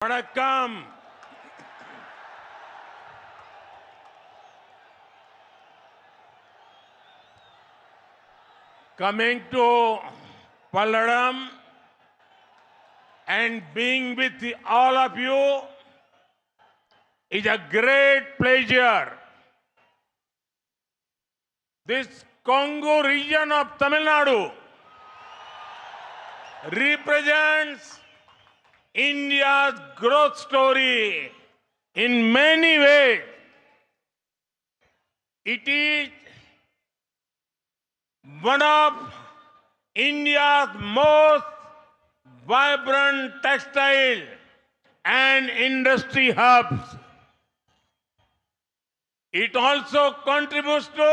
வணக்கம். Coming to Palladam and being with all of you is a great pleasure. This Congo region of Tamil Nadu represents India's growth story in many ways. It is one of India's most vibrant textile and industry hubs. It also contributes to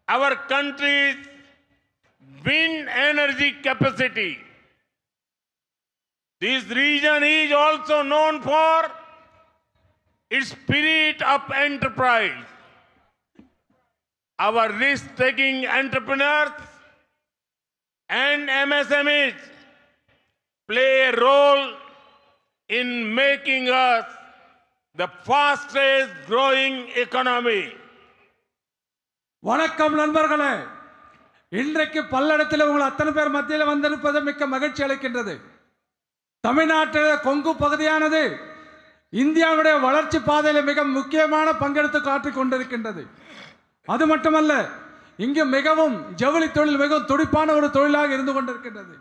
our country's wind energy capacity. This region is also known for its spirit of enterprise. Our risk-taking entrepreneurs and MSMEs play a role in making us the fastest growing economy. வணக்கம் நண்பர்களே, இன்றைக்கு பல்லடத்தில் உங்கள் அத்தனை பேர் மத்தியில் வந்திருப்பது மிக்க மகிழ்ச்சி அளிக்கின்றது. தமிழ்நாட்டில் கொங்கு பகுதியானது இந்தியாவுடைய வளர்ச்சி பாதையில் மிக முக்கியமான பங்கெடுத்து காட்டிக் கொண்டிருக்கின்றது. அது மட்டுமல்ல, இங்கு மிகவும் ஜவுளி தொழில் மிகவும் துடிப்பான ஒரு தொழிலாக இருந்து கொண்டிருக்கின்றது.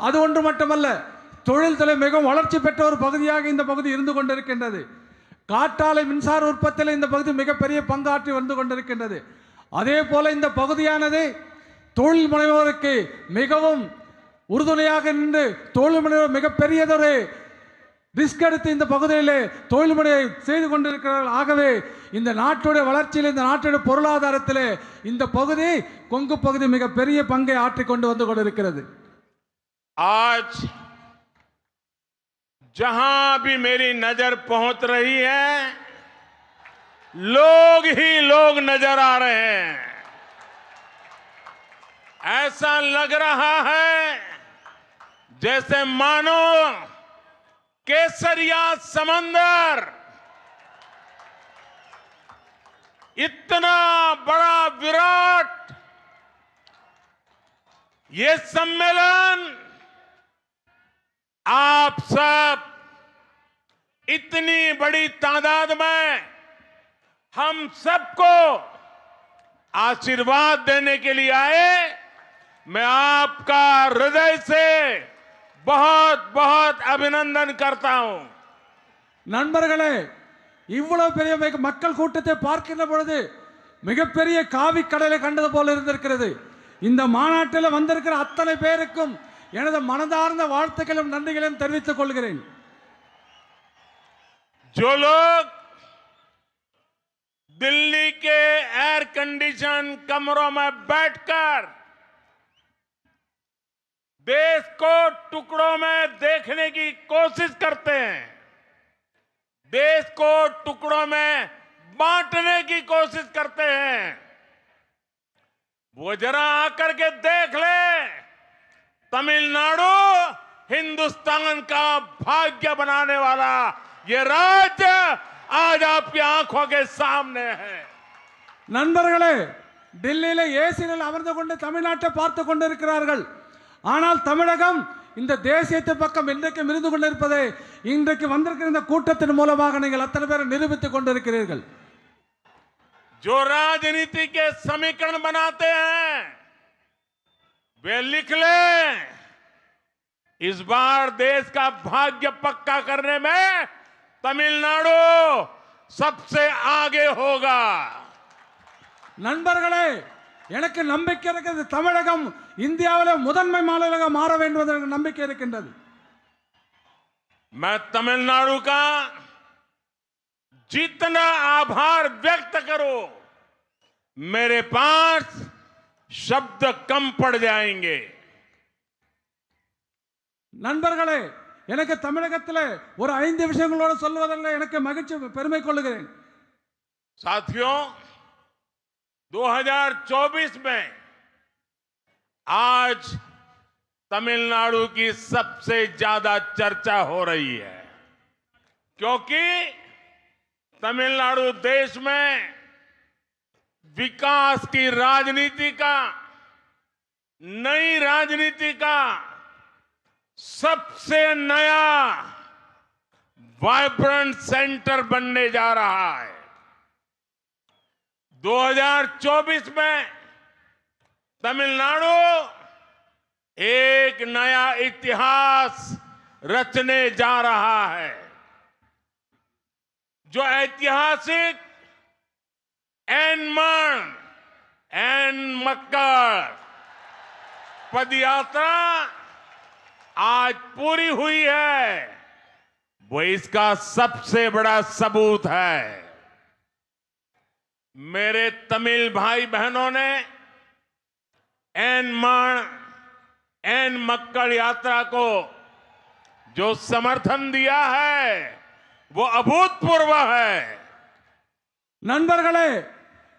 அது ஒன்று மட்டுமல்ல, தொழில்துறை மிகவும் வளர்ச்சி பெற்ற ஒரு பகுதியாக இந்த பகுதி இருந்து கொண்டிருக்கின்றது. காற்றாலை மின்சார உற்பத்தியில் இந்த பகுதி மிகப்பெரிய பங்காற்றி வந்து கொண்டிருக்கின்றது. அதே போல இந்த பகுதியானது தொழில் முனைவோருக்கு மிகவும் உறுதுணையாக நின்று தொழில் முனைவோர் மிகப்பெரியதொரு ரிஸ்க் எடுத்து இந்த பகுதியிலே தொழில் முனையை செய்து கொண்டிருக்கிறார்கள். ஆகவே இந்த நாட்டுடைய வளர்ச்சியில், இந்த நாட்டுடைய பொருளாதாரத்தில் இந்த பகுதி கொங்கு பகுதி மிகப்பெரிய பங்கை ஆற்றிக்கொண்டு வந்து கொண்டிருக்கிறது. आज जहां भी मेरी नजर पहुंच रही है, लोग ही लोग नजर आ रहे हैं. ऐसा लग रहा है जैसे मानो केसरिया समंदर इतना बड़ा विराट ये सम्मेलन आप सब इतनी बड़ी तादाद में हम सबको आशीर्वाद देने के लिए आए. मैं आपका हृदय से बहुत बहुत अभिनंदन करता हूं. நண்பர்களே, இவ்வளவு பெரிய மக்கள் கூட்டத்தை பார்க்கின்ற பொழுது மிகப்பெரிய காவி கடலை கண்டது போல இருந்திருக்கிறது. இந்த மாநாட்டில் வந்திருக்கிற அத்தனை பேருக்கும் எனது மனதார்ந்த வாழ்த்துக்களும் நன்றிகளையும் தெரிவித்துக் கொள்கிறேன். जो लोग दिल्ली के एयर कंडीशन कमरों में बैठकर देश को टुकड़ों में देखने की कोशिश करते हैं, देश को टुकड़ों में बांटने की कोशिश करते हैं, वो जरा आकर के देख ले, तमिलनाडु हिंदुस्तान का भाग्य बनाने वाला ये राज्य आज आपकी आंखों के सामने है. நண்பர்களே, டெல்லியில ஏசியில் அமர்ந்து கொண்டு தமிழ்நாட்டை பார்த்து கொண்டிருக்கிறார்கள். ஆனால் தமிழகம் இந்த தேசியத்தை பக்கம் இன்றைக்கு இருந்து கொண்டிருப்பதை இன்றைக்கு வந்திருக்கிற இந்த கூட்டத்தின் மூலமாக நீங்கள் அத்தனை பேரை நிரூபித்துக் கொண்டிருக்கிறீர்கள். जो राजनीति के समीकरण बनाते हैं वे लिख ले, इस बार देश का भाग्य पक्का करने में तमिलनाडु सबसे आगे होगा. நண்பர்களே, எனக்கு நம்பிக்கை இருக்கிறது. தமிழகம் இந்தியாவில் முதன்மை மாநிலமாக மாற வேண்டும் என்ற நம்பிக்கை இருக்கின்றது. मैं तमिलनाडु का जितना आभार व्यक्त करूं, मेरे पास शब्द कम पड़ जाएंगे. நண்பர்களே, எனக்கு தமிழகத்தில் ஒரு 5 விஷயங்களோடு சொல்வதில் எனக்கு மகிழ்ச்சி பெருமை கொள்கிறேன். साथियों, 2024 में आज तमिलनाडु की सबसे ज्यादा चर्चा हो रही है, क्योंकि तमिलनाडु देश में विकास की राजनीति का, नई राजनीति का सबसे नया वाइब्रेंट सेंटर बनने जा रहा है। 2024 में तमिलनाडु एक नया इतिहास रचने जा रहा है, जो ऐतिहासिक एनमन एन मक्कड़ पदयात्रा आज पूरी हुई है, वो इसका सबसे बड़ा सबूत है। मेरे तमिल भाई बहनों ने एन मक्कड़ यात्रा को जो समर्थन दिया है वो अभूतपूर्व है। நண்பர்களே,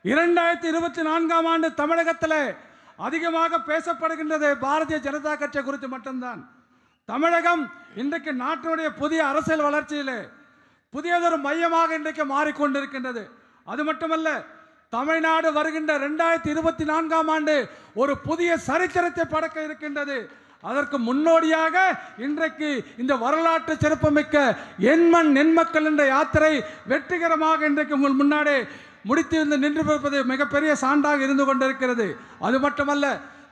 2024ஆம் ஆண்டு தமிழகத்திலே அதிகமாக பேசப்படுகின்றது பாரதிய ஜனதா கட்சி குறித்து மட்டும்தான். தமிழகம் இன்றைக்கு நாட்டினுடைய புதிய அரசியல் வளர்ச்சியிலே புதியதொரு மையமாக இன்றைக்கு மாறிக்கொண்டிருக்கின்றது. அது மட்டுமல்ல, தமிழ்நாடு வருகின்ற 2024ஆம் ஆண்டு ஒரு புதிய சரித்திரத்தை படைக்க இருக்கின்றது. அதற்கு முன்னோடியாக இன்றைக்கு இந்த வரலாற்று சிறப்புமிக்க எண்மண் நென்மக்கள் என்ற யாத்திரை வெற்றிகரமாக இன்றைக்கு உங்கள் முன்னாடி முடித்து நின்று மிகப்பெரிய சான்றாக இருந்து கொண்டிருக்கிறது. அது மட்டுமல்ல,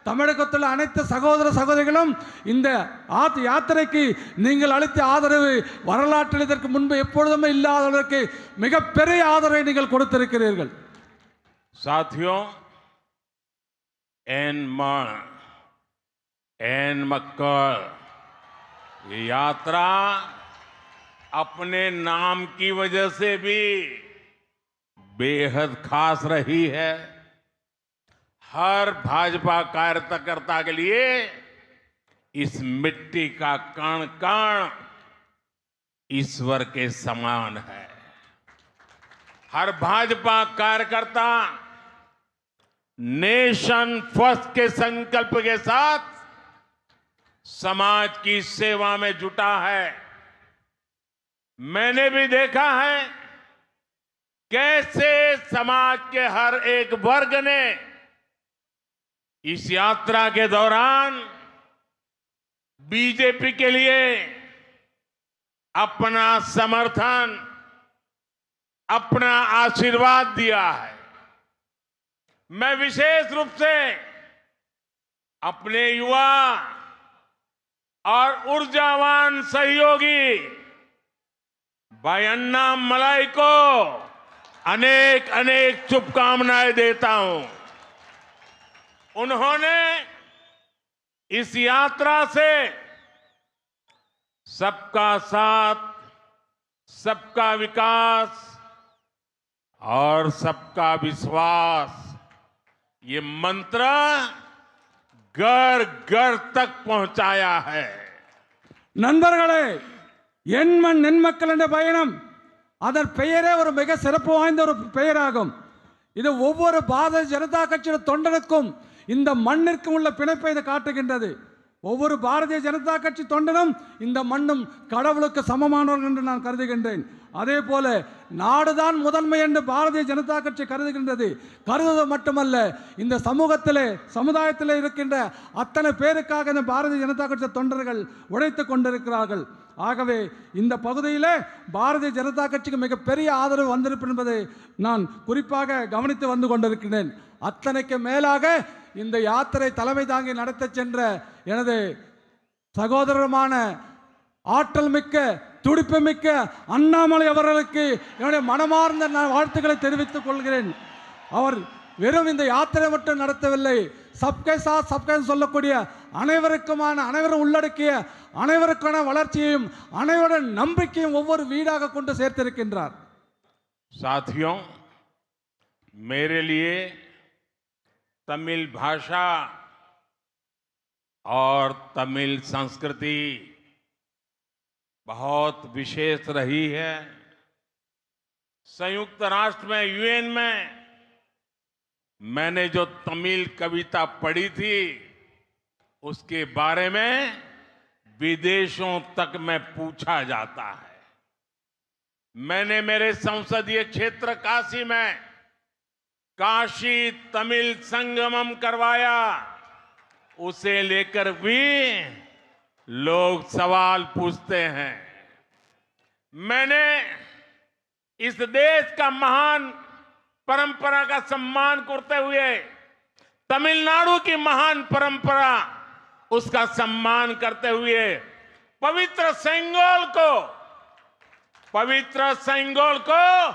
தமிழகத்தில் அனைத்து சகோதர சகோதரிகளும் இந்த யாத்திரைக்கு நீங்கள் அளித்த ஆதரவு வரலாற்றில் இதற்கு முன்பு எப்பொழுதுமே இல்லாதவர்களுக்கு மிகப்பெரிய ஆதரவை நீங்கள் கொடுத்திருக்கிறீர்கள். साथियों, एन मक्कड़ ये यात्रा अपने नाम की वजह से भी बेहद खास रही है। हर भाजपा कार्यकर्ता के लिए इस मिट्टी का कण कण ईश्वर के समान है। हर भाजपा कार्यकर्ता नेशन फर्स्ट के संकल्प के साथ समाज की सेवा में जुटा है। मैंने भी देखा है कैसे समाज के हर एक वर्ग ने इस यात्रा के दौरान बीजेपी के लिए अपना समर्थन, अपना आशीर्वाद दिया है। मैं विशेष रूप से अपने युवा और ऊर्जावान सहयोगी भाई अन्नामलाई को अनेक अनेक शुभकामनाएं देता हूं। उन्होंने इस यात्रा से सबका साथ, सबका विकास और सबका विश्वास ये मंत्र घर घर तक पहुंचाया है। நண்பர்களே, எண்மண் நென்மக்கள் என்ற பயணம் அதன் பெயரே ஒரு மிக சிறப்பு வாய்ந்த ஒரு பெயராகும். இது ஒவ்வொரு பாரதிய ஜனதா கட்சியின் தொண்டனுக்கும் இந்த மண்ணிற்கும் உள்ள பிணைப்பை இது காட்டுகின்றது. ஒவ்வொரு பாரதிய ஜனதா கட்சி தொண்டனும் இந்த மண்ணும் கடவுளுக்கு சமமானவர்கள் என்று நான் கருதுகின்றேன். அதே போல நாடுதான் முதன்மை என்று பாரதிய ஜனதா கட்சி கருதுகின்றது. கருதுவது மட்டுமல்ல, இந்த சமுதாயத்தில் இருக்கின்ற அத்தனை பேருக்காக இந்த பாரதிய ஜனதா கட்சி தொண்டர்கள் உழைத்துக் கொண்டிருக்கிறார்கள். ஆகவே இந்த பகுதியில் பாரதிய ஜனதா கட்சிக்கு மிகப்பெரிய ஆதரவு வந்திருப்பது என்பதை நான் குறிப்பாக கவனித்து வந்து கொண்டிருக்கிறேன். அத்தனைக்கு மேலாக இந்த யாத்திரை தலைமை தாங்கி நடத்த சென்ற எனது சகோதரமான ஆற்றல் மிக்க துடிப்பு மிக்க அண்ணாமலை அவர்களுக்கு என்னுடைய மனமார்ந்த வாழ்த்துக்களை தெரிவித்துக் கொள்கிறேன். அவர் வெறும் இந்த யாத்திரை மட்டும் நடத்தவில்லை, சப்கே சாத் சப்கே சொல்லக்கூடிய அனைவரும் உள்ளடக்கிய அனைவருக்கான வளர்ச்சியையும் அனைவருடைய நம்பிக்கையும் ஒவ்வொரு வீடாக கொண்டு சேர்த்திருக்கின்றார். साथियों, मेरे लिए तमिल भाषा और तमिल संस्कृति बहुत विशेष रही है। संयुक्त राष्ट्र में, यूएन में मैंने जो तमिल कविता पढ़ी थी उसके बारे में विदेशों तक में पूछा जाता है। मैंने मेरे संसदीय क्षेत्र काशी में काशी तमिल संगमम करवाया, उसे लेकर भी लोग सवाल पूछते हैं। मैंने इस देश का महान परंपरा का सम्मान करते हुए तमिलनाडु की महान परंपरा उसका सम्मान करते हुए पवित्र सेंगोल को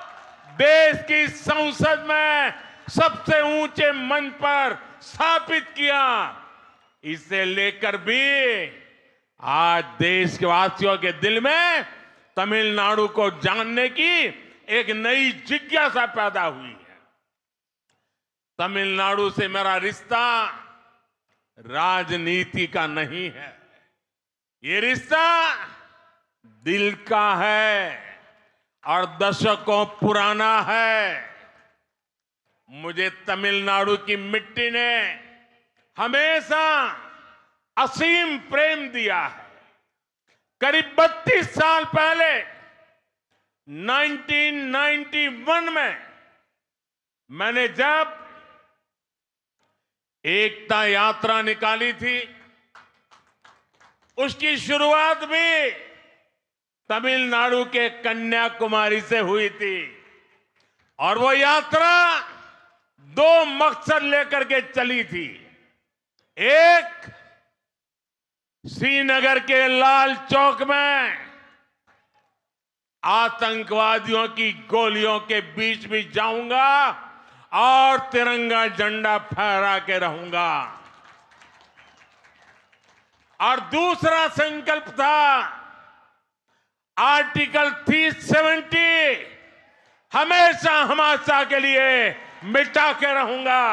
देश की संसद में सबसे ऊंचे मंच पर स्थापित किया। इसे लेकर भी आज देश के वासियों के दिल में तमिलनाडु को जानने की एक नई जिज्ञासा पैदा हुई है। तमिलनाडु से मेरा रिश्ता राजनीति का नहीं है, ये रिश्ता दिल का है और दशकों पुराना है। मुझे तमिलनाडु की मिट्टी ने हमेशा असीम प्रेम दिया है। करीब 32 साल पहले 1991 में मैंने जब एकता यात्रा निकाली थी, उसकी शुरुआत भी तमिलनाडु के कन्याकुमारी से हुई थी और वो यात्रा 2 मकसद लेकर के चली थी। एक, श्रीनगर के लाल चौक में आतंकवादियों की गोलियों के बीच भी जाऊंगा और तिरंगा झंडा फहरा के रहूंगा। और दूसरा संकल्प था आर्टिकल 370 हमेशा के लिए मिटा के रहूंगा।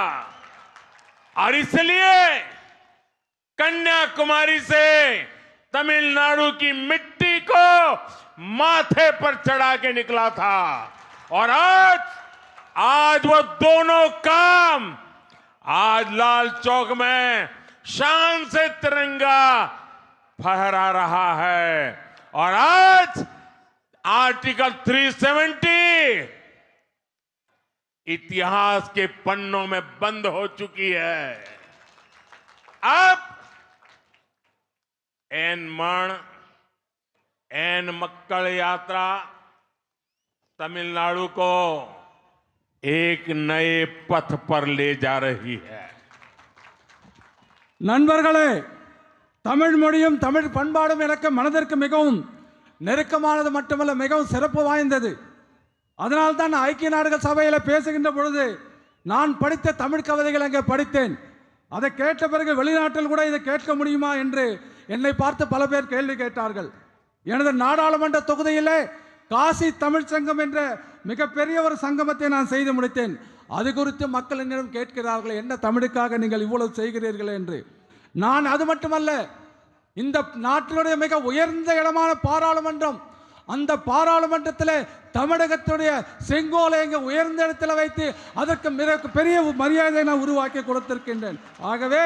और इसलिए कन्याकुमारी से तमिलनाडु की मिट्टी को माथे पर चढ़ा के निकला था और आज वो दोनों काम आज लाल चौक में शान से तिरंगा फहरा रहा है। और आज आर्टिकल 370 इतिहास के पन्नों में बंद हो चुकी है। अब एन मक्कल यात्रा तमिलनाडु को एक नए पथ पर ले जा रही है। நண்பர்களே, தமிழ் மொழியும் தமிழ் பண்பாடும் எனக்கு மனதிற்கு மிகவும் நெருக்கமானது மட்டுமல்ல, மிகவும் சிறப்பு வாய்ந்தது. அதனால் தான் ஐக்கிய நாடுகள் சபையில் பேசுகின்ற பொழுது நான் படித்த தமிழ் கவிதைகள் அங்கே படித்தேன். அதை கேட்ட பிறகு வெளிநாட்டில் கூட இதை கேட்க முடியுமா என்று என்னை பார்த்து பல பேர் கேள்வி கேட்டார்கள். எனது நாடாளுமன்ற தொகுதியிலே காசி தமிழ் சங்கம் என்ற மிகப்பெரிய ஒரு சங்கமத்தை நான் செய்து முடித்தேன். அது குறித்து மக்கள் என்னிடம் கேட்கிறார்கள், என்ன தமிழுக்காக நீங்கள் இவ்வளவு செய்கிறீர்கள் என்று. நான் அது மட்டுமல்ல, இந்த நாட்டினுடைய மிக உயர்ந்த இடமான பாராளுமன்றம், அந்த பாராளுமன்றத்தில் தமிழகத்துடைய செங்கோலை எங்க உயர்ந்த இடத்தில் வைத்து அதற்கு மிக பெரிய மரியாதையை நான் உருவாக்கி கொடுத்திருக்கின்றேன். ஆகவே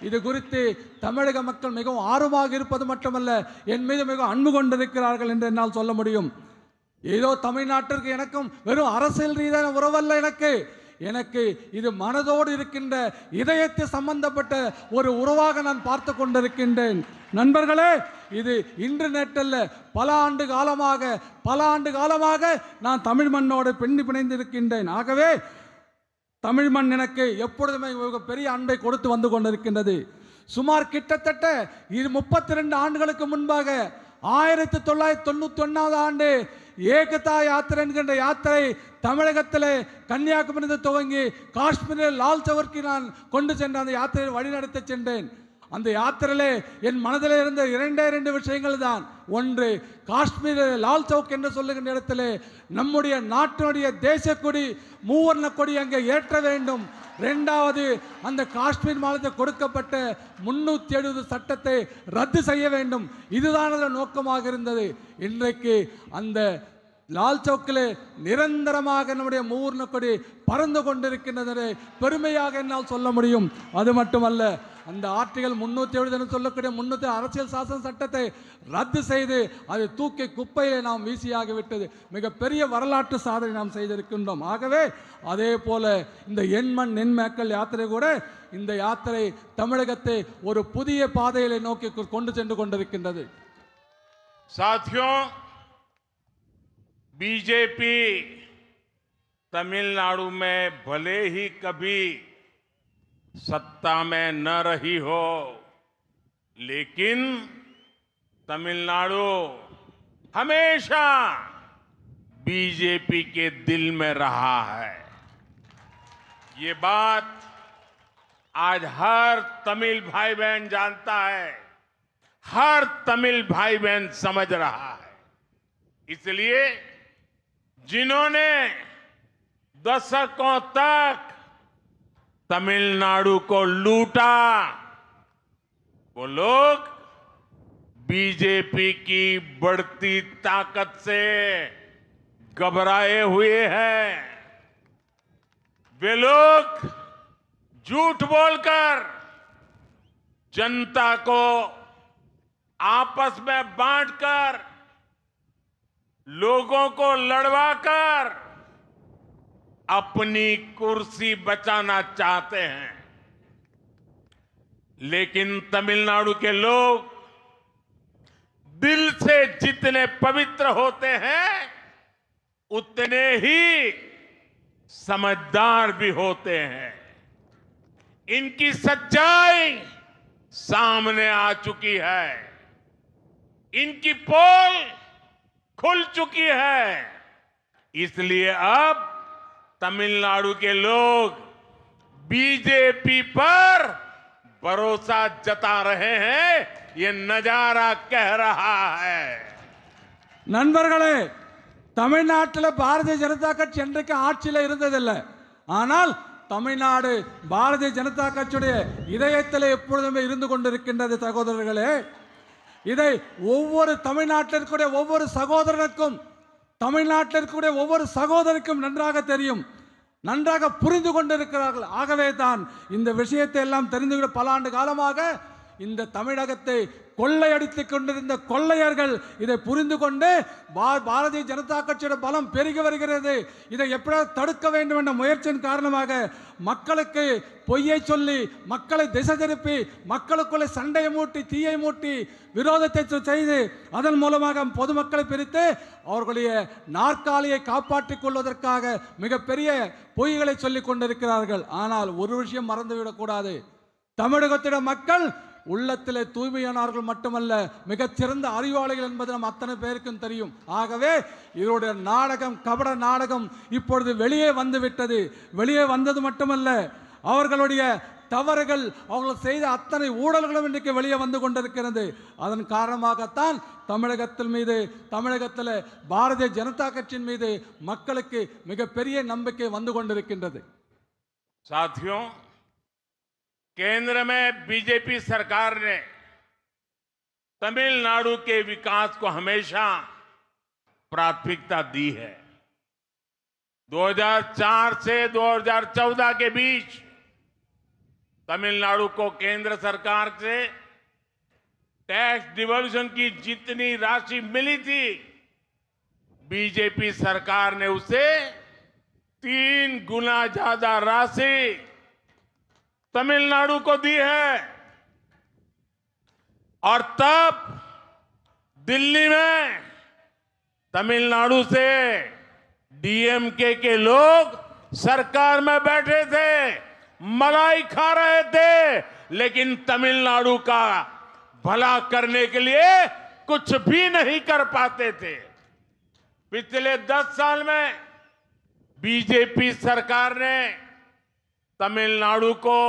இது குறித்து தமிழக மக்கள் மிகவும் ஆர்வமாக இருப்பது மட்டுமல்ல, என் மீது மிகவும் அன்பு கொண்டிருக்கிறார்கள் என்று என்னால் சொல்ல முடியும். ஏதோ தமிழ்நாட்டிற்கு எனக்கும் வெறும் அரசியல் ரீதியான உறவல்ல, எனக்கு இது மனதோடு இருக்கின்ற இதயத்தை சம்பந்தப்பட்ட ஒரு உறவாக நான் பார்த்து கொண்டிருக்கின்றேன். நண்பர்களே, இது இன்று நேற்றல்ல, பல ஆண்டு காலமாக நான் தமிழ் மண்ணோடு பிணைந்திருக்கின்றேன். ஆகவே தமிழ் மண் எனக்கு எப்பொழுதுமே பெரிய அன்பை கொடுத்து வந்து கொண்டிருக்கின்றது. சுமார் கிட்டத்தட்ட 32 ஆண்டுகளுக்கு முன்பாக 1991 ஆண்டு ஏகதா யாத்திரை என்கின்ற யாத்திரை தமிழகத்தில் கன்னியாகுமரி துவங்கி காஷ்மீரில் லால் சௌக்கிற்கு நான் கொண்டு சென்ற அந்த யாத்திரையை வழிநடத்தி சென்றேன். அந்த யாத்திரையிலே என் மனதில் இருந்த 2 விஷயங்கள் தான். ஒன்று, காஷ்மீரில் லால் சௌக் என்று சொல்லுகின்ற இடத்திலே நம்முடைய நாட்டினுடைய தேசக்கொடி மூவர்ண கொடி அங்கே ஏற்ற வேண்டும். 2வது, அந்த காஷ்மீர் மாநிலத்தில் கொடுக்கப்பட்ட 370 சட்டத்தை ரத்து செய்ய வேண்டும். இதுதான் அதன் நோக்கமாக இருந்தது. இன்றைக்கு அந்த லால் சவுக்கிலே நிரந்தரமாக நம்முடைய மூர்ண கொடி பறந்து கொண்டிருக்கின்றதை பெருமையாக என்னால் சொல்ல முடியும். அது மட்டுமல்ல, அந்த ஆர்டிகல் 307 என்று சொல்லக்கூடிய 300 அரசியல் சாசன சட்டத்தை ரத்து செய்து அதை தூக்கி குப்பையிலே நாம் வீசியாகிவிட்டது. மிகப்பெரிய வரலாற்று சாதனை நாம் செய்திருக்கின்றோம். ஆகவே அதே போல இந்த எண்மண் நென்மக்கள் யாத்திரை கூட, இந்த யாத்திரை தமிழகத்தை ஒரு புதிய பாதையிலே நோக்கி கொண்டு சென்று கொண்டிருக்கின்றது. साथियों, बीजेपी तमिलनाडु में भले ही कभी सत्ता में न रही हो, लेकिन तमिलनाडु हमेशा बीजेपी के दिल में रहा है. ये बात आज हर तमिल भाई बहन जानता है, हर तमिल भाई बहन समझ रहा है. इसलिए जिन्होंने दशकों तक तमिलनाडु को लूटा, वो लोग बीजेपी की बढ़ती ताकत से घबराए हुए हैं. वे लोग झूठ बोलकर जनता को आपस में बांटकर, लोगों को लड़वाकर अपनी कुर्सी बचाना चाहते हैं. लेकिन तमिलनाडु के लोग दिल से जितने पवित्र होते हैं, उतने ही समझदार भी होते हैं. इनकी सच्चाई सामने आ चुकी है. इनकी पोल खुल चुकी है. इसलिए अब तमिलनाडु के लोग बीजेपी पर भरोसा जता रहे हैं. ये नजारा कह रहा है. நண்பர்களே, தமிழ்நாட்டில் பாரதிய ஜனதா கட்சி என்றைக்கு ஆட்சியில் இருந்ததில்லை. ஆனால் தமிழ்நாடு பாரதிய ஜனதா கட்சியுடைய இதயத்தில் எப்பொழுதுமே இருந்து கொண்டிருக்கின்றது. சகோதரர்களே, இதை ஒவ்வொரு தமிழ்நாட்டிற்குடைய ஒவ்வொரு சகோதரனுக்கும், தமிழ்நாட்டிற்குடைய ஒவ்வொரு சகோதரிக்கும் நன்றாக தெரியும், நன்றாக புரிந்து கொண்டிருக்கிறார்கள். ஆகவே தான் இந்த விஷயத்தை எல்லாம் தெரிந்து பல ஆண்டு காலமாக இந்த தமிழகத்தை கொள்ளையடித்துக் கொண்டிருந்த கொள்ளையர்கள் இதை புரிந்து கொண்டு பாரதிய ஜனதா கட்சியோட பலம் பெருகி வருகிறது. இதை எப்படியாவது தடுக்க வேண்டும் என்ற முயற்சியின் காரணமாக மக்களுக்கு பொய்யை சொல்லி, மக்களை திசை திருப்பி, மக்களுக்குள்ளே சண்டையை மூட்டி, தீயை மூட்டி, விரோதத்தை செய்து, அதன் மூலமாக பொதுமக்களை பிரித்து அவர்களுடைய நாற்காலியை காப்பாற்றிக் கொள்வதற்காக மிகப்பெரிய பொய்களை சொல்லிக் கொண்டிருக்கிறார்கள். ஆனால் ஒரு விஷயம் மறந்துவிடக்கூடாது, தமிழகத்திட மக்கள் உள்ளத்திலே தூய்மையானவர்கள் மட்டுமல்ல, மிகச்சிறந்த அறிவாளிகள் என்பது நம் அத்தனை பேருக்கும் தெரியும். ஆகவே இவருடைய நாடகம், கபட நாடகம் இப்பொழுது வெளியே வந்துவிட்டது. வெளியே வந்தது மட்டுமல்ல, அவர்களுடைய தவறுகள், அவர்கள் செய்த அத்தனை ஊழல்களும் இன்றைக்கு வெளியே வந்து கொண்டிருக்கிறது. அதன் காரணமாகத்தான் தமிழகத்தில் பாரதிய ஜனதா கட்சியின் மீது மக்களுக்கு மிகப்பெரிய நம்பிக்கை வந்து கொண்டிருக்கின்றது. साथियों, केंद्र में बीजेपी सरकार ने तमिलनाडु के विकास को हमेशा प्राथमिकता दी है. 2004 से 2014 के बीच तमिलनाडु को केंद्र सरकार से टैक्स डिवोल्यूशन की जितनी राशि मिली थी, बीजेपी सरकार ने उसे 3 गुना ज्यादा राशि तमिलनाडु को दी है. और तब दिल्ली में तमिलनाडु से डीएमके के लोग सरकार में बैठे थे, मलाई खा रहे थे, लेकिन तमिलनाडु का भला करने के लिए कुछ भी नहीं कर पाते थे. पिछले 10 साल में बीजेपी सरकार ने तमिलनाडु को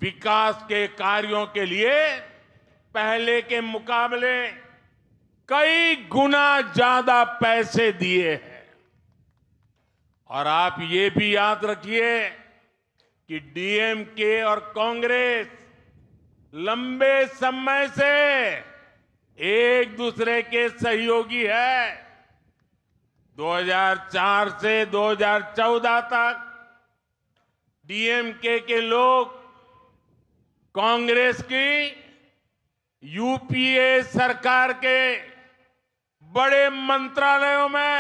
विकास के कार्यों के लिए पहले के मुकाबले कई गुना ज्यादा पैसे दिए हैं. और आप ये भी याद रखिए कि डीएमके और कांग्रेस लंबे समय से एक दूसरे के सहयोगी है. 2004 से 2014 तक डीएमके के लोग कांग्रेस की यूपीए सरकार के बड़े मंत्रालयों में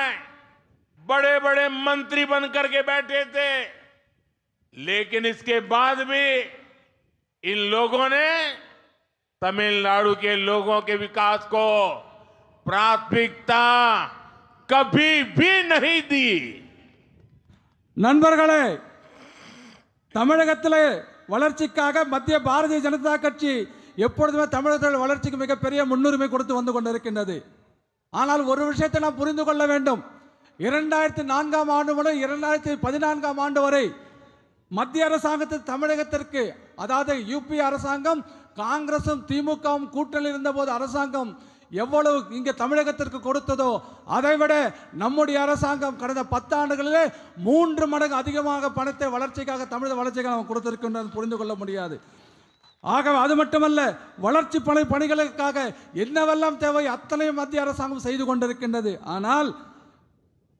बड़े बड़े मंत्री बनकर के बैठे थे, लेकिन इसके बाद भी इन लोगों ने तमिलनाडु के लोगों के विकास को प्राथमिकता कभी भी नहीं दी। நண்பர்களே, தமிழகத்திலே வளர்ச்சிக்காக மத்திய பாரதிய ஜனதா கட்சி எப்பொழுதுமே தமிழகத்தில் வளர்ச்சிக்கு மிகப்பெரிய முன்னுரிமை கொடுத்து வந்து கொண்டிருக்கின்றது. ஆனால் ஒரு விஷயத்தை நாம் புரிந்து கொள்ள வேண்டும். 2004ஆம் ஆண்டு முதல் 2014ஆம் ஆண்டு வரை மத்திய அரசாங்கத்தில் தமிழகத்திற்கு, அதாவது யூபி அரசாங்கம் காங்கிரசும் திமுகவும் கூட்டணியில் இருந்தபோது அரசாங்கம் எவ்வளவு இங்கே தமிழகத்திற்கு கொடுத்ததோ அதைவிட நம்முடைய அரசாங்கம் கடந்த 10 ஆண்டுகளிலே 3 மடங்கு அதிகமாக பணத்தை வளர்ச்சிக்காக, தமிழக வளர்ச்சிக்காக நாம் கொடுத்திருக்கின்றோம் புரிந்து கொள்ள முடியாது. ஆகவே அது மட்டுமல்ல, வளர்ச்சி பணிகளுக்காக என்னவெல்லாம் தேவை அத்தனை மத்திய அரசாங்கம் செய்து கொண்டிருக்கின்றது. ஆனால்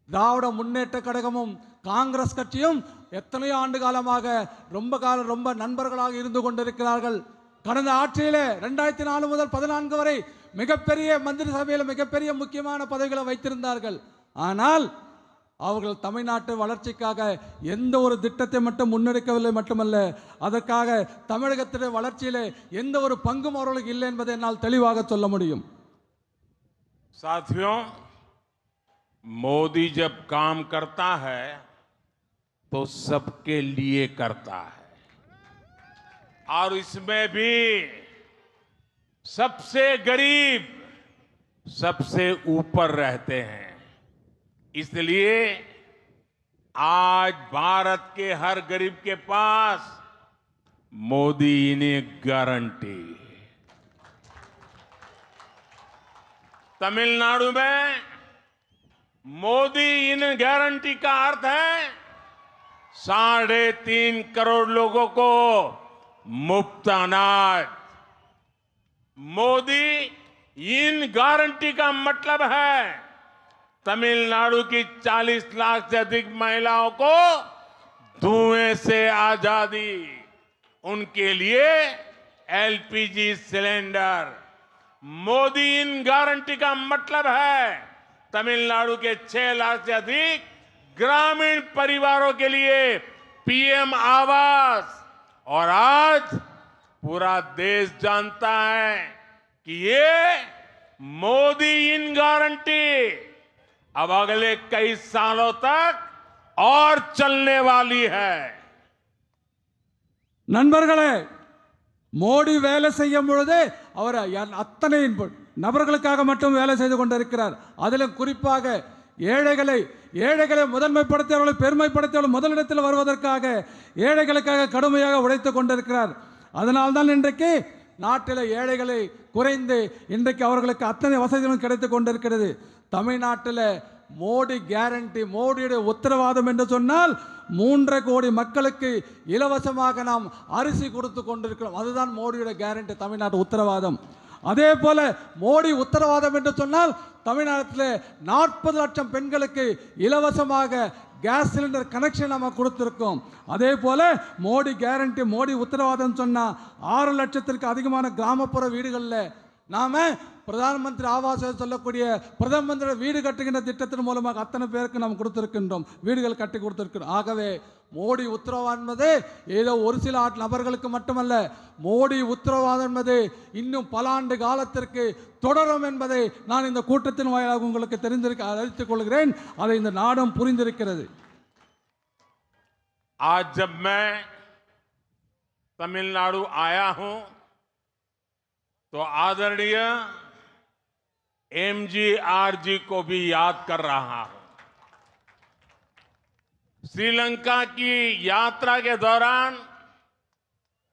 திராவிட முன்னேற்ற கழகமும் காங்கிரஸ் கட்சியும் எத்தனையோ ஆண்டு காலமாக ரொம்ப நண்பர்களாக இருந்து கொண்டிருக்கிறார்கள். கடந்த ஆட்சியிலே 2004 முதல் 14 வரை மிகப்பெரிய மந்திரி சபையில் மிகப்பெரிய முக்கியமான பதவிகளை வைத்திருந்தார்கள். ஆனால் அவர்கள் தமிழ்நாட்டு வளர்ச்சிக்காக எந்த ஒரு திட்டத்தை மட்டும் முன்னெடுக்கவில்லை. மட்டுமல்ல, அதற்காக தமிழகத்திலே வளர்ச்சியிலே எந்த ஒரு பங்கும் அவர்களுக்கு இல்லை என்பதை என்னால் தெளிவாக சொல்ல முடியும். साथियों, मोदी जब काम करता है तो सबके लिए करता है, और इसमें भी सबसे गरीब सबसे ऊपर रहते हैं. इसलिए आज भारत के हर गरीब के पास मोदी इन्हें गारंटी. तमिलनाडु में मोदी इन गारंटी का अर्थ है 3.5 करोड़ लोगों को मुफ्त अनाज. मोदी इन गारंटी का मतलब है तमिलनाडु की 40 लाख से अधिक महिलाओं को धुएं से आजादी, उनके लिए एलपीजी सिलेंडर. मोदी इन गारंटी का मतलब है तमिलनाडु के 6 लाख से अधिक ग्रामीण परिवारों के लिए पीएम आवास. और आज पूरा देश जानता है कि ये मोदी इन गारंटी अब अगले कई सालों तक और चलने वाली है. நண்பர்களே, மோடி வேலை செய்யும் பொழுது அவர் அத்தனை நபர்களுக்காக மட்டும் வேலை செய்து கொண்டிருக்கிறார். அதிலும் குறிப்பாக ஏழைகளை முதன்மைப்படுத்தியவர்களை பெருமைப்படுத்தியவர்கள் முதலிடத்தில் வருவதற்காக ஏழைகளுக்காக கடுமையாக உழைத்துக் கொண்டிருக்கிறார். அதனால்தான் இன்றைக்கு நாட்டில் ஏழைகளை குறைந்து இன்றைக்கு அவர்களுக்கு அத்தனை வசதிகளும் கிடைத்துக் கொண்டிருக்கிறது. தமிழ்நாட்டில் மோடி கேரண்டி, மோடியுடைய உத்தரவாதம் என்று சொன்னால் 3.5 கோடி மக்களுக்கு இலவசமாக நாம் அரிசி கொடுத்து கொண்டிருக்கிறோம். அதுதான் மோடியுடைய கேரண்டி, தமிழ்நாட்டு உத்தரவாதம். அதே போல மோடி உத்தரவாதம் என்று சொன்னால் தமிழ்நாட்டில் 40 லட்சம் பெண்களுக்கு இலவசமாக கேஸ் சிலிண்டர் கனெக்ஷன் நம்ம கொடுத்திருக்கோம். அதே போல மோடி கேரண்டி, மோடி உத்தரவாதம் சொன்னால் 6 லட்சத்திற்கு அதிகமான கிராமப்புற வீடுகளில் நாம பிரதான் மந்திரி ஆவாஸ் சொல்லக்கூடிய பிரதம மந்திரி வீடு கட்டுகின்ற திட்டத்தின் மூலமாக அத்தனை பேருக்கு நாம் கொடுத்திருக்கின்றோம், வீடுகள் கட்டி கொடுத்திருக்கிறோம். ஆகவே மோடி உத்தரவாதம் என்பது ஏதோ ஒரு சில நபர்களுக்கு மட்டுமல்ல, மோடி உத்தரவாதம் என்பது இன்னும் பல ஆண்டு காலத்திற்கு தொடரும் என்பதை நான் இந்த கூட்டத்தின் வாயிலாக உங்களுக்கு அறிவித்துக் கொள்கிறேன். அதை இந்த நாடும் புரிந்திருக்கிறது. आज जब मैं तमिलनाडु आया हूं तो आदरणीय एमजीआर जी को भी याद कर रहा हूं. श्रीलंका की यात्रा के दौरान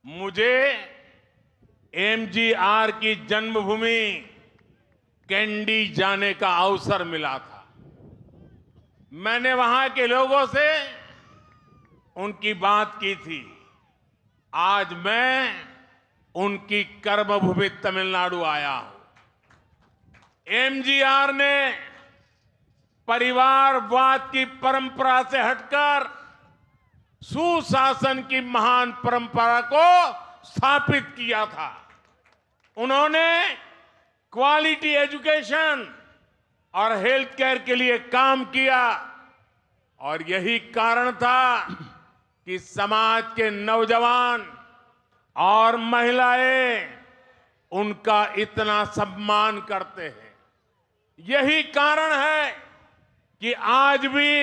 मुझे एमजीआर की जन्मभूमि कैंडी जाने का अवसर मिला था. मैंने वहां के लोगों से उनकी बात की थी. आज मैं उनकी कर्मभूमि तमिलनाडु आया हूं. एमजीआर ने परिवारवाद की परंपरा से हटकर सुशासन की महान परंपरा को स्थापित किया था। उन्होंने क्वालिटी एजुकेशन और हेल्थ केयर के लिए काम किया और यही कारण था कि समाज के नौजवान और महिलाएं उनका इतना सम्मान करते हैं। यही कारण है कि आज भी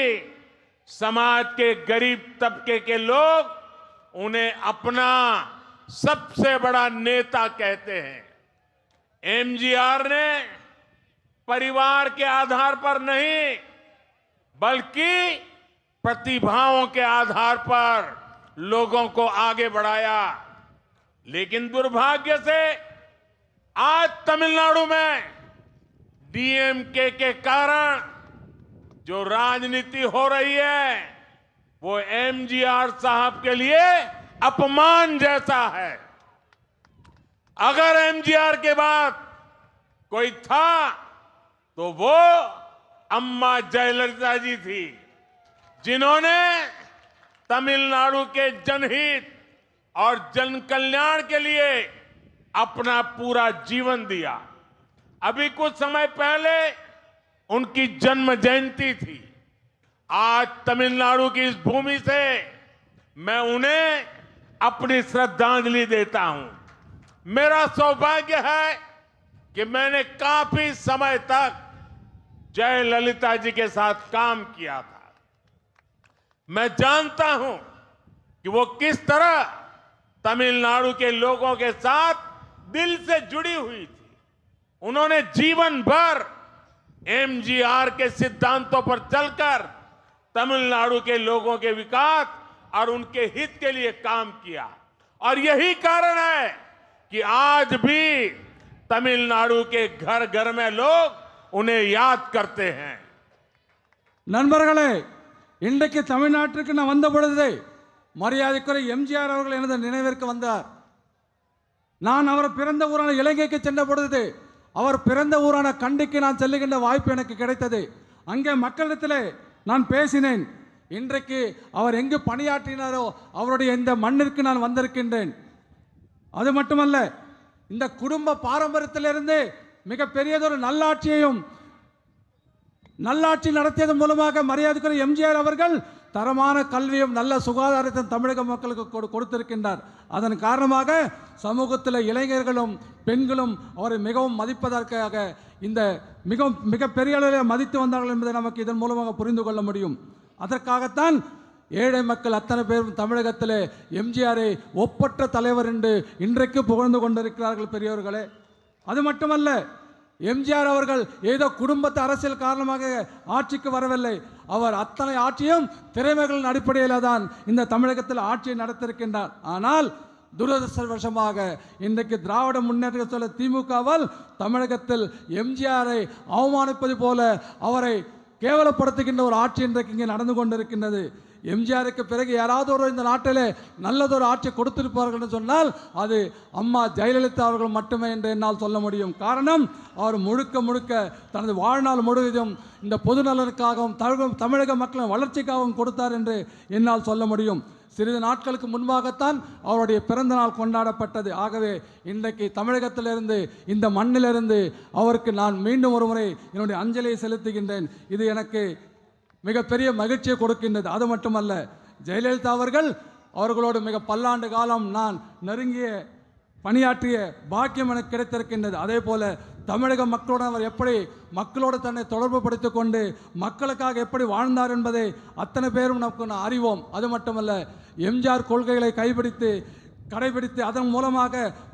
समाज के गरीब तबके के लोग उन्हें अपना सबसे बड़ा नेता कहते हैं। एमजीआर ने परिवार के आधार पर नहीं बल्कि प्रतिभाओं के आधार पर लोगों को आगे बढ़ाया। लेकिन दुर्भाग्य से आज तमिलनाडु में डीएमके के कारण जो राजनीति हो रही है वो एमजीआर साहब के लिए अपमान जैसा है। अगर एमजीआर के बाद कोई था तो वो अम्मा जयललिता जी थी, जिन्होंने तमिलनाडु के जनहित और जन कल्याण के लिए अपना पूरा जीवन दिया। अभी कुछ समय पहले उनकी जन्म जयंती थी। आज तमिलनाडु की इस भूमि से मैं उन्हें अपनी श्रद्धांजलि देता हूं। मेरा सौभाग्य है कि मैंने काफी समय तक जयललिता जी के साथ काम किया था। मैं जानता हूं कि वो किस तरह तमिलनाडु के लोगों के साथ दिल से जुड़ी हुई थी। उन्होंने जीवन भर एमजीआर के सिद्धांतों पर चलकर तमिलनाडु के लोगों के विकास और उनके हित के लिए काम किया और यही कारण है कि आज भी तमिलनाडु के घर घर में लोग उन्हें याद करते हैं। நண்பர்களே, இன்றைக்கு தமிழ்நாட்டிற்கு நான் வந்த பொழுது மரியாதைக்குரிய எம்ஜிஆர் அவர்கள் எனது நினைவிற்கு வந்தார். நான் அவர் பிறந்த ஊரான இலங்கைக்கு சென்ற பொழுது அவர் பிறந்த ஊரான கண்டிக்கு நான் செல்லுகின்ற வாய்ப்பு எனக்கு கிடைத்தது. அங்கே மக்களிடத்தில் நான் பேசினேன். இன்றைக்கு அவர் எங்கு பணியாற்றினாரோ அவருடைய இந்த மண்ணிற்கு நான் வந்திருக்கின்றேன். அது மட்டுமல்ல, இந்த குடும்ப பாரம்பரியத்திலிருந்து மிகப்பெரியதொரு நல்லாட்சி நடத்தியதன் மூலமாக மரியாதைக்குரிய எம்ஜிஆர் அவர்கள் தரமான கல்வியும் நல்ல சுகாதாரத்தையும் தமிழக மக்களுக்கு கொடுத்திருக்கின்றார். அதன் காரணமாக சமூகத்தில் இளைஞர்களும் பெண்களும் அவரை மிகவும் மதிப்பதற்காக இந்த மிகப்பெரிய அளவில் மதித்து வந்தார்கள் என்பதை நமக்கு இதன் மூலமாக புரிந்து கொள்ள முடியும். அதற்காகத்தான் ஏழை மக்கள் அத்தனை பேரும் தமிழகத்தில் எம்ஜிஆரை ஒப்பற்ற தலைவர் என்று இன்றைக்கு புகழ்ந்து கொண்டிருக்கிறார்கள் பெரியவர்களே. அது மட்டுமல்ல, எம்ஜிஆர் அவர்கள் ஏதோ குடும்பத்து அரசியல் காரணமாக ஆட்சிக்கு வரவில்லை. அவர் அத்தனை ஆட்சியும் திறமைகளின் அடிப்படையில் தான் இந்த தமிழகத்தில் ஆட்சியை நடத்தியிருக்கின்றார். ஆனால் துரதிர்ஷ்டவசமாக இன்றைக்கு திராவிட முன்னேற்ற கழக திமுகவால் தமிழகத்தில் எம்ஜிஆரை அவமானிப்பது போல அவரை கேவலப்படுத்துகின்ற ஒரு ஆட்சி இன்றைக்கு இங்கே நடந்து கொண்டிருக்கின்றது. எம்ஜிஆருக்கு பிறகு யாராவது ஒரு இந்த நாட்டிலே நல்லதொரு ஆட்சி கொடுத்திருப்பார்கள் என்று சொன்னால் அது அம்மா ஜெயலலிதா அவர்கள் மட்டுமே என்று என்னால் சொல்ல முடியும். காரணம், அவர் முழுக்க தனது வாழ்நாள் முழுவதும் இந்த பொது நலனுக்காகவும் தமிழக மக்களின் வளர்ச்சிக்காகவும் கொடுத்தார் என்று என்னால் சொல்ல முடியும். சிறிது நாட்களுக்கு முன்பாகத்தான் அவருடைய பிறந்த நாள் கொண்டாடப்பட்டது. ஆகவே இன்றைக்கு தமிழகத்திலிருந்து இந்த மண்ணிலிருந்து அவருக்கு நான் மீண்டும் ஒரு முறை என்னுடைய அஞ்சலியை செலுத்துகின்றேன். இது எனக்கு மிகப்பெரிய மகிழ்ச்சியை கொடுக்கின்றது. அது மட்டுமல்ல, ஜெயலலிதா அவர்களோடு மிக பல்லாண்டு காலம் நான் நெருங்கிய பணியாற்றிய பாக்கியம் எனக்கு கிடைத்திருக்கின்றது. அதே போல தமிழக மக்களோடு அவர் எப்படி மக்களோடு தன்னை தொடர்பு படுத்திக் கொண்டு மக்களுக்காக எப்படி வாழ்ந்தார் என்பதை அத்தனை பேரும் நமக்கு அறிவோம். அது மட்டுமல்ல, எம்ஜிஆர் கொள்கைகளை கடைபிடித்து அதன் மூலமாக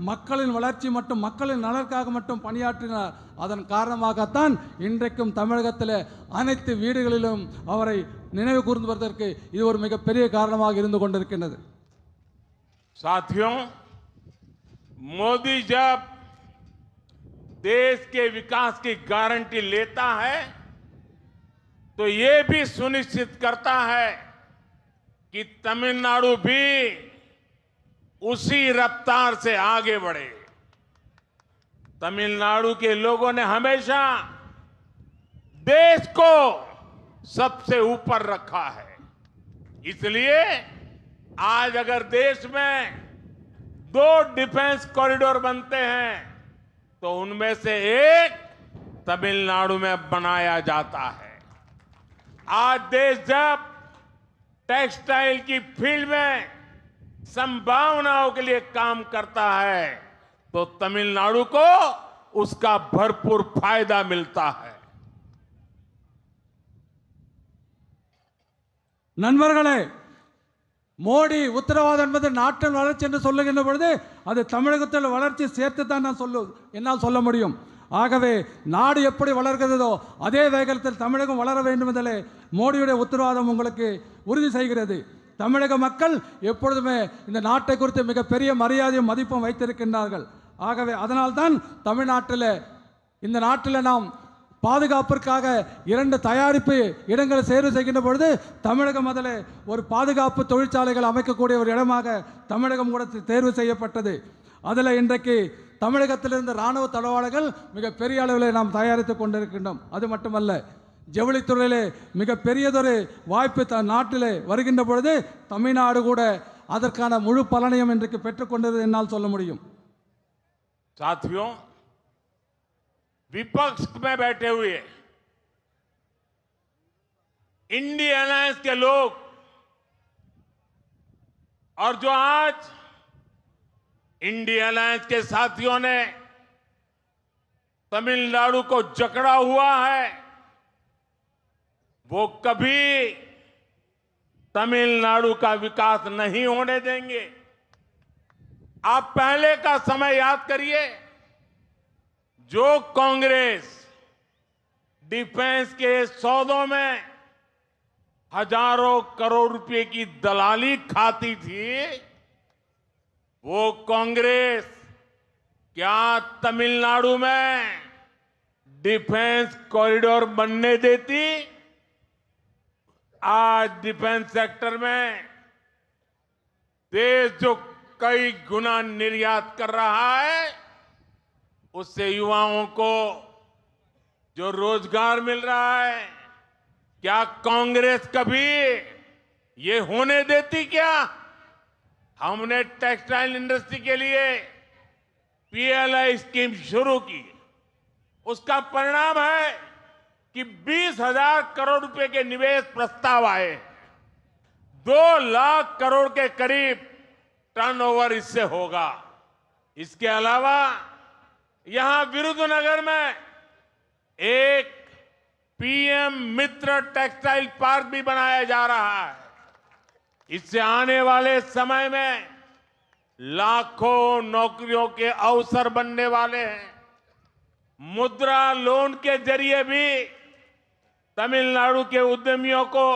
மக்களின் வளர்ச்சி மற்றும் மக்களின் நலனுக்காக மட்டும் பணியாற்றினார். அதன் காரணமாகத்தான் இன்றைக்கும் தமிழகத்தில் அனைத்து வீடுகளிலும் அவரை நினைவு கூர்ந்து வருவதற்கு இது ஒரு மிகப்பெரிய காரணமாக இருந்து கொண்டிருக்கின்றது. साथियों, मोदी जब देश के विकास की गारंटी लेता है तो ये भी सुनिश्चित करता है कि तमिलनाडु भी उसी रफ्तार से आगे बढ़े। तमिलनाडु के लोगों ने हमेशा देश को सबसे ऊपर रखा है। इसलिए आज अगर देश में 2 डिफेंस कॉरिडोर बनते हैं तो उनमें से एक तमिलनाडु में बनाया जाता है। आज देश जब टेक्सटाइल की फील्ड में संभावनाओं के लिए काम करता है तो तमिलनाडु को उसका भरपूर फायदा मिलता है। நண்பர்களே, மோடி உத்தரவாதம் என்பது நாட்டின் வளர்ச்சி என்று சொல்லுகின்ற பொழுது அது தமிழகத்தில் வளர்ச்சி சேர்த்து தான் என்னால் சொல்ல முடியும். ஆகவே நாடு எப்படி வளர்கிறதோ அதே வேகத்தில் தமிழகம் வளர வேண்டும் என்பதிலே மோடியுடைய உத்தரவாதம் உங்களுக்கு உறுதி செய்கிறது. தமிழக மக்கள் எப்பொழுதுமே இந்த நாட்டை குறித்து மிகப்பெரிய மரியாதையும் மதிப்பும் வைத்திருக்கின்றார்கள். ஆகவே அதனால்தான் தமிழ்நாட்டில் இந்த நாட்டில் நாம் பாதுகாப்பிற்காக 2 தயாரிப்பு இடங்களை தேர்வு செய்கின்ற பொழுது தமிழகம் அதில் ஒரு பாதுகாப்பு தொழிற்சாலைகள் அமைக்கக்கூடிய ஒரு இடமாக தமிழகம் கூட தேர்வு செய்யப்பட்டது. அதில் இன்றைக்கு தமிழகத்திலிருந்து இராணுவ தளவாடங்கள் மிகப்பெரிய அளவில் நாம் தயாரித்து கொண்டிருக்கின்றோம். அது மட்டுமல்ல, ஜவுளித்துறையிலே மிகப்பெரியதொரு வாய்ப்பு நாட்டில் வருகின்ற பொழுது தமிழ்நாடு கூட அதற்கான முழு பலனையும் இன்றைக்கு பெற்றுக்கொண்டது என்னால் சொல்ல முடியும். साथियों, विपक्ष में बैठे हुए इंडिया अलायंस के लोग और जो आज इंडिया अलायंस के साथियों ने तमिलनाडु को जकड़ा हुआ है, वो कभी तमिलनाडु का विकास नहीं होने देंगे। आप पहले का समय याद करिए, जो कांग्रेस डिफेंस के सौदों में हजारों करोड़ रुपए की दलाली खाती थी, वो कांग्रेस क्या तमिलनाडु में डिफेंस कॉरिडोर बनने देती? आज डिफेंस सेक्टर में देश जो कई गुना निर्यात कर रहा है, उससे युवाओं को जो रोजगार मिल रहा है, क्या कांग्रेस कभी ये होने देती? क्या हमने टेक्सटाइल इंडस्ट्री के लिए पीएलआई स्कीम शुरू की, उसका परिणाम है कि 20,000 करोड़ रुपए के निवेश प्रस्ताव आए, 2 लाख करोड़ के करीब टर्नओवर इससे होगा। इसके अलावा यहां विरुधुनगर में एक पीएम मित्र टेक्सटाइल पार्क भी बनाया जा रहा है। इससे आने वाले समय में लाखों नौकरियों के अवसर बनने वाले हैं। मुद्रा लोन के जरिए भी तमिलनाडु के उद्यमियों को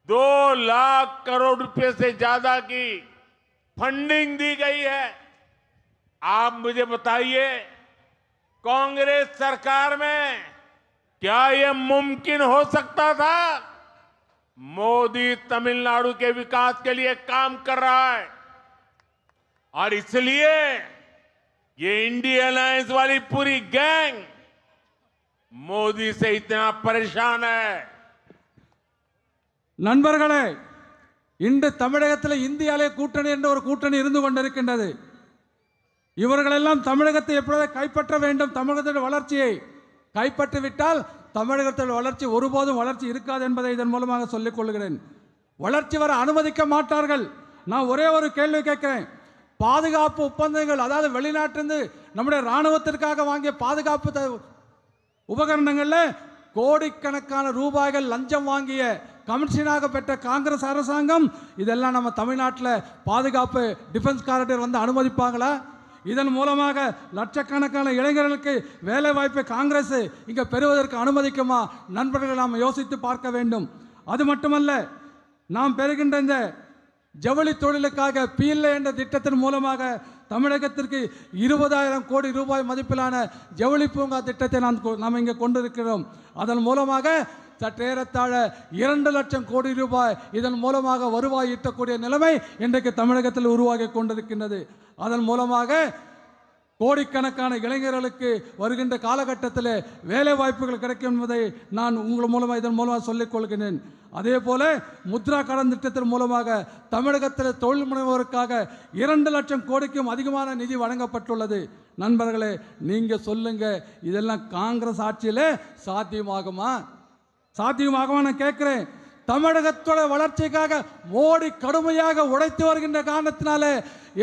2 लाख करोड़ रुपए से ज्यादा की फंडिंग दी गई है। आप मुझे बताइए, कांग्रेस सरकार में क्या यह मुमकिन हो सकता था? मोदी तमिलनाडु के विकास के लिए काम कर रहा है और इसलिए ये इंडिया अलायंस वाली पूरी गैंग मोदी से इतना परेशान है। நண்பர்களே, இன்று தமிழகத்தில் இந்தியாவிலே கூட்டணி என்ற ஒரு கூட்டணி இருந்து கொண்டிருக்கின்றது. இவர்களெல்லாம் தமிழகத்தை எப்பொழுது கைப்பற்ற வேண்டும், தமிழகத்தின் வளர்ச்சியை கைப்பற்றிவிட்டால் தமிழகத்தில் வளர்ச்சி ஒருபோதும் வளர்ச்சி இருக்காது என்பதை இதன் மூலமாக சொல்லிக் கொள்கிறேன். வளர்ச்சி வர அனுமதிக்க மாட்டார்கள். நான் ஒரே ஒரு கேள்வி கேட்கிறேன். பாதுகாப்பு ஒப்பந்தங்கள், அதாவது வெளிநாட்டிலிருந்து நம்முடைய இராணுவத்திற்காக வாங்கிய பாதுகாப்பு உபகரணங்களில் கோடிக்கணக்கான ரூபாய்கள் லஞ்சம் வாங்கிய கமிஷனாக பெற்ற காங்கிரஸ் அரசாங்கம் இதெல்லாம் நம்ம தமிழ்நாட்டில் பாதுகாப்பு டிஃபென்ஸ் காரிடர் வந்து அனுமதிப்பாங்களா? இதன் மூலமாக லட்சக்கணக்கான இளைஞர்களுக்கு வேலை வாய்ப்பை காங்கிரஸ் இங்கே பெறுவதற்கு அனுமதிக்குமா? நண்பர்கள் நாம் யோசித்து பார்க்க வேண்டும். அது மட்டுமல்ல, நாம் பெறுகின்ற இந்த ஜவுளி தொழிலுக்காக பீல்லை என்ற திட்டத்தின் மூலமாக தமிழகத்திற்கு 20,000 கோடி ரூபாய் மதிப்பிலான ஜவுளி பூங்கா திட்டத்தை நாம் இங்கே கொண்டிருக்கிறோம். அதன் மூலமாக சற்றேறத்தாழ 2 லட்சம் கோடி ரூபாய் இதன் மூலமாக வருவாய் ஈட்டக்கூடிய நிலைமை இன்றைக்கு தமிழகத்தில் உருவாகி கொண்டிருக்கின்றது. அதன் மூலமாக கோடிக்கணக்கான இளைஞர்களுக்கு வருகின்ற காலகட்டத்தில் வேலை வாய்ப்புகள் கிடைக்கும் என்பதை நான் உங்கள் மூலமாக இதன் மூலமாக சொல்லிக் கொள்கிறேன். அதே போல முத்ரா கடன் திட்டத்தின் மூலமாக தமிழகத்தில் தொழில் முனைவோருக்காக 2 லட்சம் கோடிக்கும் அதிகமான நிதி வழங்கப்பட்டுள்ளது. நண்பர்களே, நீங்கள் சொல்லுங்க, இதெல்லாம் காங்கிரஸ் ஆட்சியில் சாத்தியமாகுமா? நான் கேட்குறேன். தமிழகத்தோட வளர்ச்சிக்காக மோடி கடுமையாக உழைத்து வருகின்ற காரணத்தினால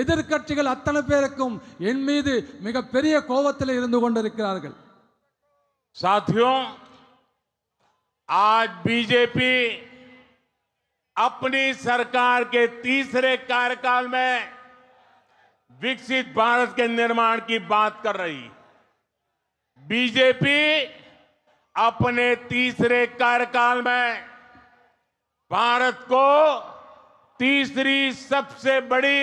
எதிர்க்கட்சிகள் அத்தனை பேருக்கும் என் மீது மிகப்பெரிய கோபத்தில் இருந்து கொண்டிருக்கிறார்கள். साथियों, आज बीजेपी अपनी सरकार के तीसरे कार्यकाल में विकसित भारत के निर्माण की बात कर रही। बीजेपी अपने तीसरे कार्यकाल में भारत को तीसरी सबसे बड़ी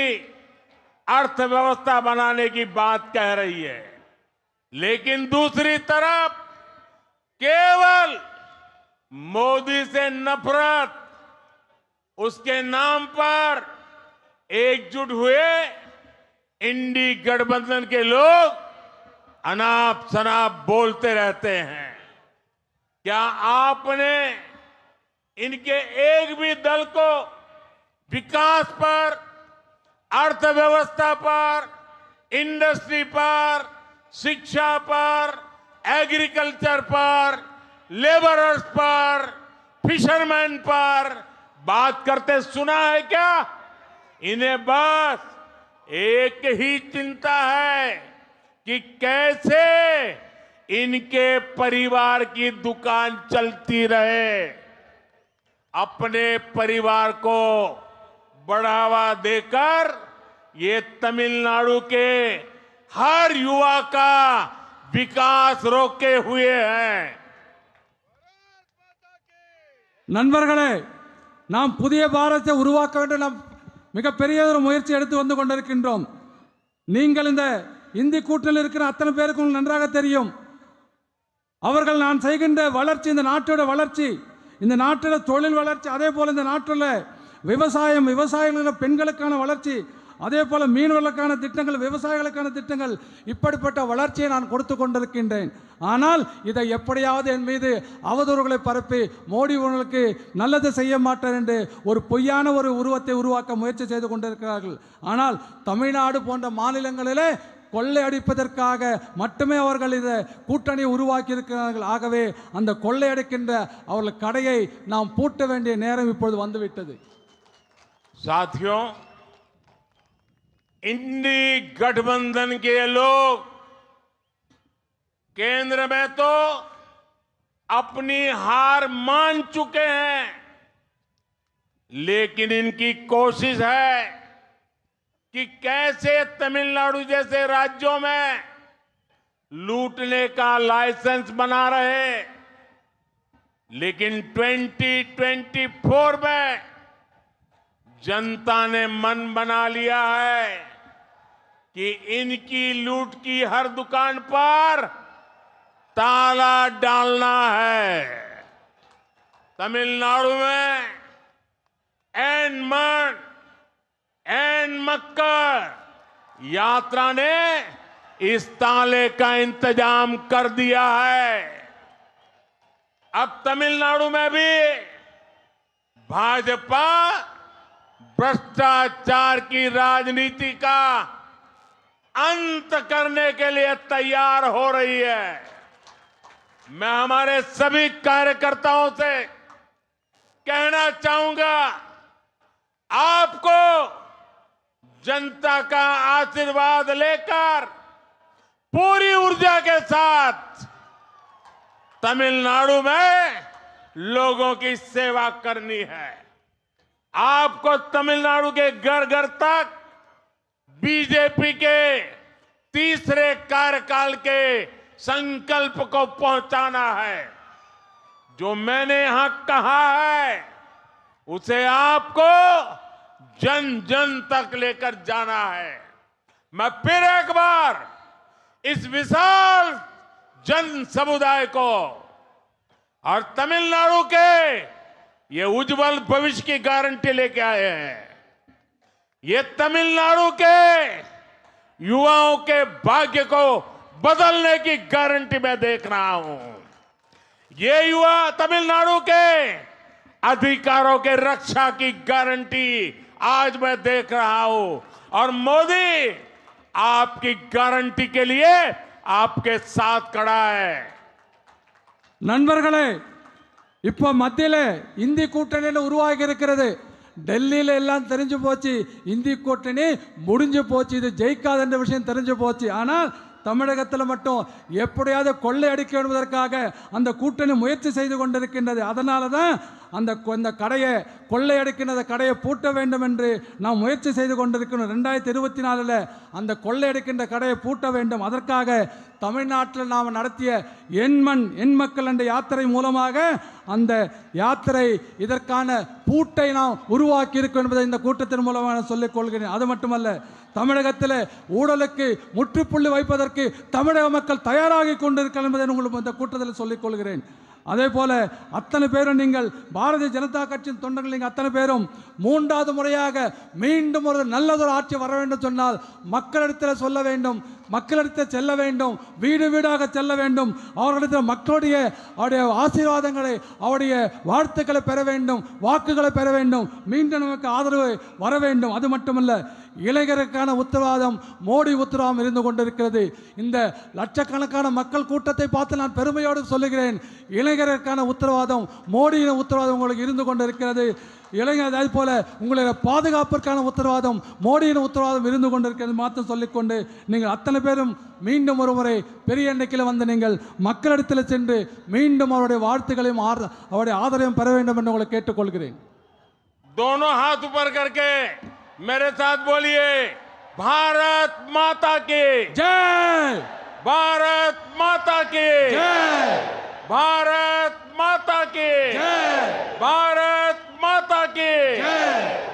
अर्थव्यवस्था बनाने की बात कह रही है, लेकिन दूसरी तरफ केवल मोदी से नफरत, उसके नाम पर एकजुट हुए इंडी गठबंधन के लोग अनाप शनाप बोलते रहते हैं। क्या आपने इनके एक भी दल को विकास पर, अर्थव्यवस्था पर, इंडस्ट्री पर, शिक्षा पर, एग्रीकल्चर पर, लेबरर्स पर, फिशरमैन पर बात करते सुना है क्या? इन्हें बस एक ही चिंता है कि कैसे इनके परिवार की दुकान चलती रहे, अपने परिवार को बढ़ावा देकर ये तमिलनाडु के हर युवा का विकास रोके हुए हैं। நண்பர்களே, நாம் புதிய பாரதத்தை உருவாக்க வேண்டும். நாம் மிகப்பெரிய ஒரு முயற்சி எடுத்து வந்து கொண்டிருக்கின்றோம். நீங்கள் இந்த இந்தி கூட்டணியில் இருக்கிற அத்தனை பேருக்கும் நன்றாக தெரியும். அவர்கள் நான் செய்கின்ற வளர்ச்சி, இந்த நாட்டோட வளர்ச்சி, இந்த நாட்டோட தொழில் வளர்ச்சி, அதே போல் இந்த நாட்டில் விவசாயிகள பெண்களுக்கான வளர்ச்சி, அதே போல் மீனவர்களுக்கான திட்டங்கள், விவசாயிகளுக்கான திட்டங்கள், இப்படிப்பட்ட வளர்ச்சியை நான் கொடுத்து கொண்டிருக்கின்றேன். ஆனால் இதை எப்படியாவது என் மீது அவதூறுகளை பரப்பி மோடி உங்களுக்கு நல்லது செய்ய மாட்டார் என்று ஒரு பொய்யான ஒரு உருவத்தை உருவாக்க முயற்சி செய்து கொண்டிருக்கிறார்கள். ஆனால் தமிழ்நாடு போன்ற மாநிலங்களிலே கொள்ளை அடிப்பதற்காக மட்டுமே அவர்கள் இதை கூட்டணி உருவாக்கி இருக்கிறார்கள். ஆகவே அந்த கொள்ளையடிக்கின்ற அவர்கள் கடையை நாம் பூட்ட வேண்டிய நேரம் இப்பொழுது வந்துவிட்டது. साथियों, इंडी गठबंधन के लोग केंद्र में तो अपनी हार मान चुके हैं, लेकिन इनकी कोशिश है कि कैसे तमिलनाडु जैसे राज्यों में लूटने का लाइसेंस बना रहे। लेकिन 2024 में जनता ने मन बना लिया है कि इनकी लूट की हर दुकान पर ताला डालना है। तमिलनाडु में एन मक्कर यात्रा ने इस ताले का इंतजाम कर दिया है। अब तमिलनाडु में भी भाजपा भ्रष्टाचार की राजनीति का अंत करने के लिए तैयार हो रही है। मैं हमारे सभी कार्यकर्ताओं से कहना चाहूंगा, आपको जनता का आशीर्वाद लेकर पूरी ऊर्जा के साथ तमिलनाडु में लोगों की सेवा करनी है। आपको तमिलनाडु के घर घर तक बीजेपी के तीसरे कार्यकाल के संकल्प को पहुंचाना है। जो मैंने यहां कहा है उसे आपको जन जन तक लेकर जाना है। मैं फिर एक बार इस विशाल जन समुदाय को और तमिलनाडु के ये उज्जवल भविष्य की गारंटी लेके आए हैं। ये तमिलनाडु के युवाओं के भाग्य को बदलने की गारंटी मैं देख रहा हूं। ये युवा तमिलनाडु के अधिकारों के रक्षा की गारंटी आज मैं देख रहा हूं और मोदी आपकी गारंटी के लिए आपके साथ खड़ा है। நண்பர்களே, இப்போ மத்தியில இந்தி கூட்டணி உருவாகி இருக்கிறது. டெல்லியில எல்லாம் தெரிஞ்சு போச்சு, இந்தி கூட்டணி முடிஞ்சு போச்சு, இது ஜெயிக்காத விஷயம் தெரிஞ்சு போச்சு. ஆனால் தமிழகத்தில் மட்டும் எப்படியாவது கொள்ளையடிக்க என்பதற்காக அந்த கூட்டணி முயற்சி செய்து கொண்டிருக்கின்றது. அதனால தான் அந்த கடையை கொள்ளையடிக்கின்ற கடையை பூட்ட வேண்டும் என்று நாம் முயற்சி செய்து கொண்டிருக்கிறோம். 2024 அந்த கொள்ளையடிக்கின்ற கடையை பூட்ட வேண்டும். அதற்காக தமிழ்நாட்டில் நாம் நடத்திய எண் மக்கள் என்ற யாத்திரை மூலமாக அந்த யாத்திரை இதற்கான பூட்டை நாம் உருவாக்கி இருக்கோம் என்பதை இந்த கூட்டத்தின் மூலமாக சொல்லிக் கொள்கிறேன். அது மட்டுமல்ல, தமிழகத்தில் ஊழலுக்கு முற்றுப்புள்ளி வைப்பதற்கு தமிழக மக்கள் தயாராகி கொண்டிருக்கிறார்கள் என்பதை உங்களுக்கு இந்த கூட்டத்தில் சொல்லிக் கொள்கிறேன். அதே போல அத்தனை பேரும் நீங்கள் பாரதிய ஜனதா கட்சியின் தொண்டர்கள் நீங்கள் அத்தனை பேரும் 3வது முறையாக மீண்டும் ஒரு நல்லதொரு ஆட்சி வர வேண்டும் சொன்னால் மக்களிடத்தில் சொல்ல வேண்டும், மக்களிடத்தில் செல்ல வேண்டும், வீடு வீடாக செல்ல வேண்டும், அவர்களிடத்தில் மக்களுடைய அவருடைய ஆசீர்வாதங்களை அவருடைய வாழ்த்துக்களை பெற வேண்டும், வாக்குகளை பெற வேண்டும், மீண்டும் நமக்கு ஆதரவு வர வேண்டும். அது மட்டுமல்ல, இளைஞருக்கான உத்தரவாதம் மோடி உத்தரவாதம் இருந்து கொண்டிருக்கிறது. இந்த லட்சக்கணக்கான மக்கள் கூட்டத்தை பார்த்து நான் பெருமையோடு சொல்லுகிறேன், இளைஞருக்கான உத்தரவாதம் மோடியின் உத்தரவாதம் உங்களுக்கு இருந்து கொண்டிருக்கிறது. இளைஞர் அதே போல உங்களுடைய பாதுகாப்பிற்கான உத்தரவாதம் மோடியின் உத்தரவாதம் இருந்து கொண்டிருக்கிறது மாற்றம் சொல்லிக்கொண்டு நீங்கள் அத்தனை பேரும் மீண்டும் ஒரு முறை பெரிய எண்ணிக்கையில் வந்து நீங்கள் மக்களிடத்தில் சென்று மீண்டும் அவருடைய வாழ்த்துக்களையும் அவருடைய ஆதரவையும் பெற வேண்டும் என்று உங்களை கேட்டுக்கொள்கிறேன். दोनों हाथ ऊपर करके मेरे साथ बोलिए, भारत माता की जय, भारत माता की जय, भारत माता की जय, भारत माता की जय,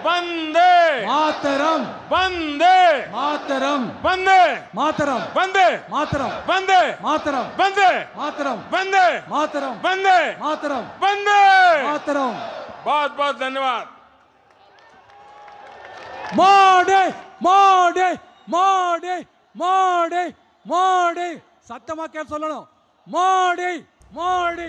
वंदे मातरम, वंदे मातरम, वंदे मातरम, वंदे मातरम, वंदे मातरम, वंदे मातरम, वंदे मातरम, वंदे मातरम, वंदे। मातरम. बहुत बहुत धन्यवाद। மோடி மோடி மோடி மோடி மோடி சத்தமா கேட்டு சொல்லணும். மோடி மோடி